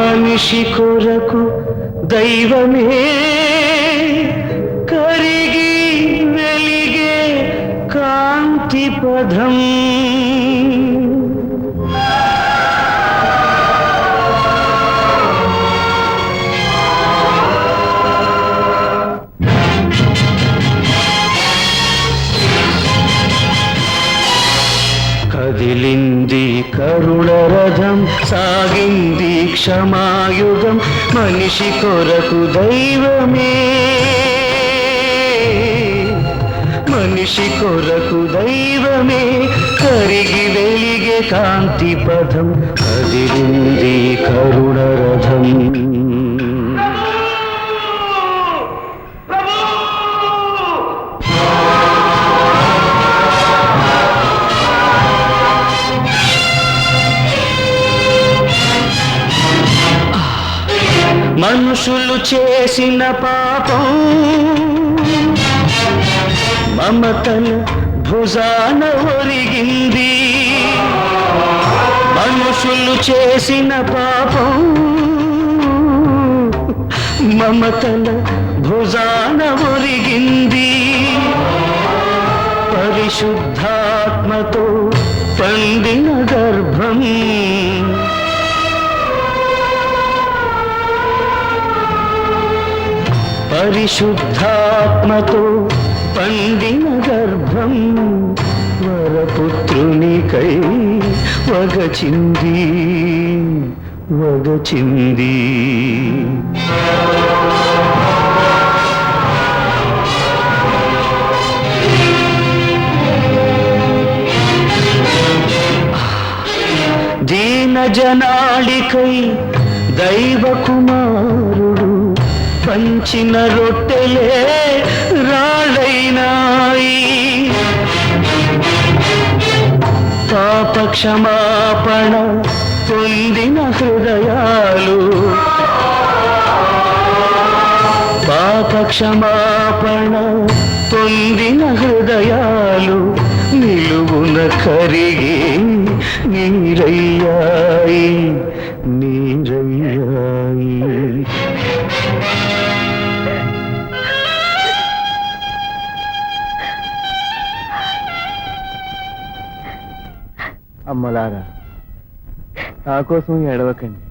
మనిషి కొరకు దైవమే కరిగి వెలిగే కాంతి పదం. కదిలింది కరుణ రథం, సాగింది క్షమాయుగం, మనిషి కొరకు దైవమే, మనిషి కొరకు దైవమే కరిగి వెలిగే కాంతి పథం. కదిలింది కరుణ రథం. మనుషులు చేసిన పాపం మమతల భుజాన ఒరిగింది, మనుషులు చేసిన పాపం మమతల భుజాన ఒరిగింది. పరిశుద్ధాత్మతో పండిన గర్భం, పరిశుద్ధాత్మతో పండిన గర్భం వరపుత్రునికై వగచింది వగచింది. దీన జనాళికై దైవ కుమారుడు పంచిన రొట్టెలే రాళ్ళైనాయి. పాప క్షమాపణ పొందిన హృదయాలు, పాప క్షమాపణ పొందిన హృదయాలు నిలువున కరిగి నీరయ్యాయి నీరయ్యాయి. అమ్మలారా, నా కోసం ఏడవకండి,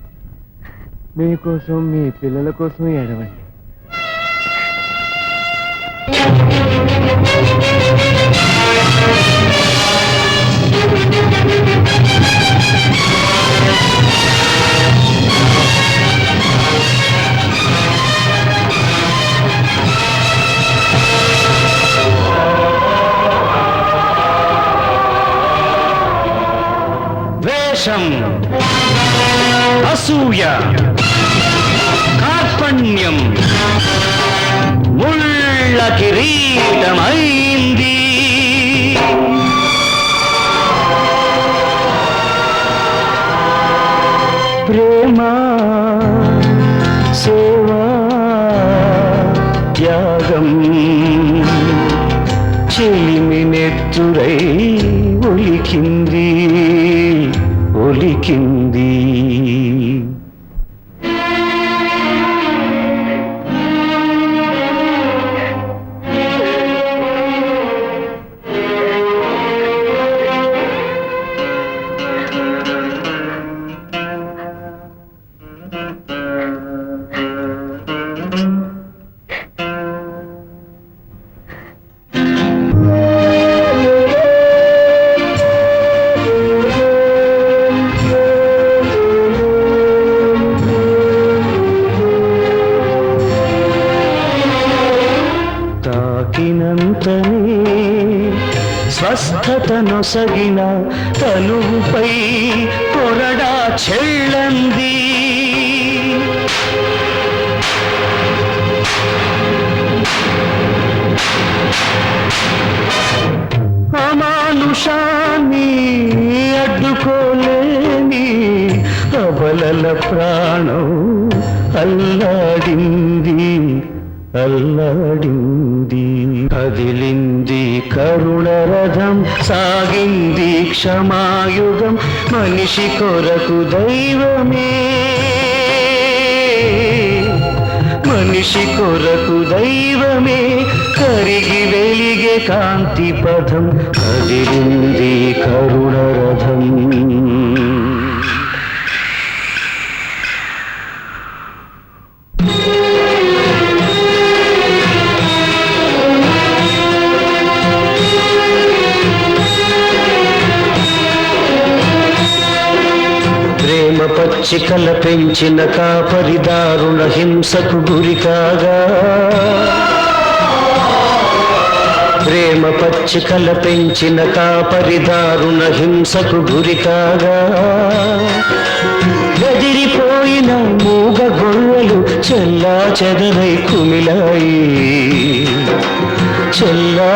మీకోసం మీ పిల్లల కోసం ఏడవండి. అసూయ, కార్పణ్యం ముళ్ళ కిరీటమైంది. ప్రేమ, సేవా, త్యాగం చెలిమినెత్తురై ఒలికింది ఒలికింది. స్వస్థతనొసగిన తనువుపై కొరడా చెళ్ళంది. అమానుషాన్ని అడ్డుకోలేని అబలల ప్రాణం అల్లాడింది అల్లాడింది. కదిలింది కరుణ రథం, సాగింది క్షమాయుగం, మనిషి కొరకు దైవమే మనిషి కొరకు దైవమే కరిగి వెలిగే కాంతి పథం కదిలింది కరుణ రథం. ప్రేమ పచ్చికల పెంచిన కాపరి దారుణ హింసకు గురి కాగా, ప్రేమ పచ్చికల పెంచిన కాపరి దారుణ హింసకు గురి కాగా, గదిరిపోయిన మూగ గొర్రెలు చెల్లా చెదరై కుమిలాయి, చెల్లా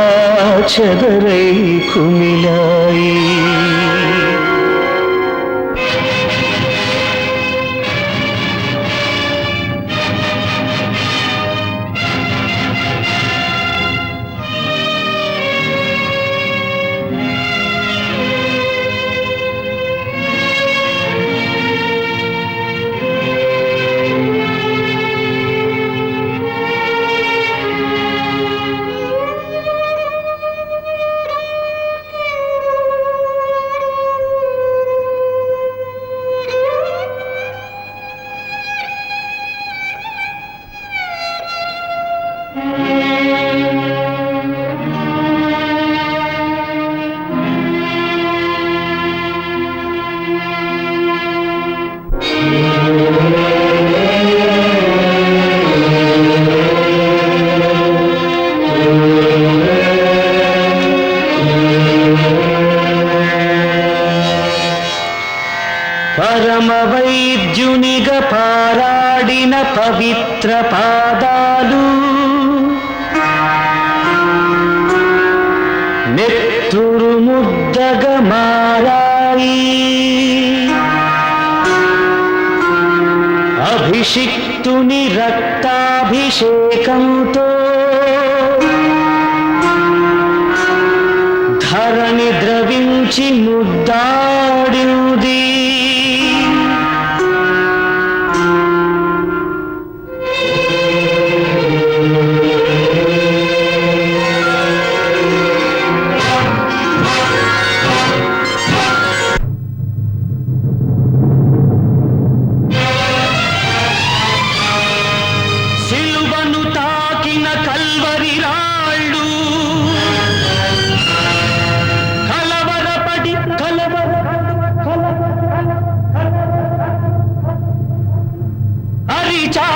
చెదరై కుమిలాయి. పరమ వైద్యునిగా పారాడిన పవిత్ర పాదాలు నెత్తురు ముద్దగా మారాయి, అభిషిక్తుని రక్తాభిషేకంతో ధరణి ద్రవించి ముద్దాడింది. సిలువను తాకిన కల్వరి రాళ్ళు కలవరపడి అరిచా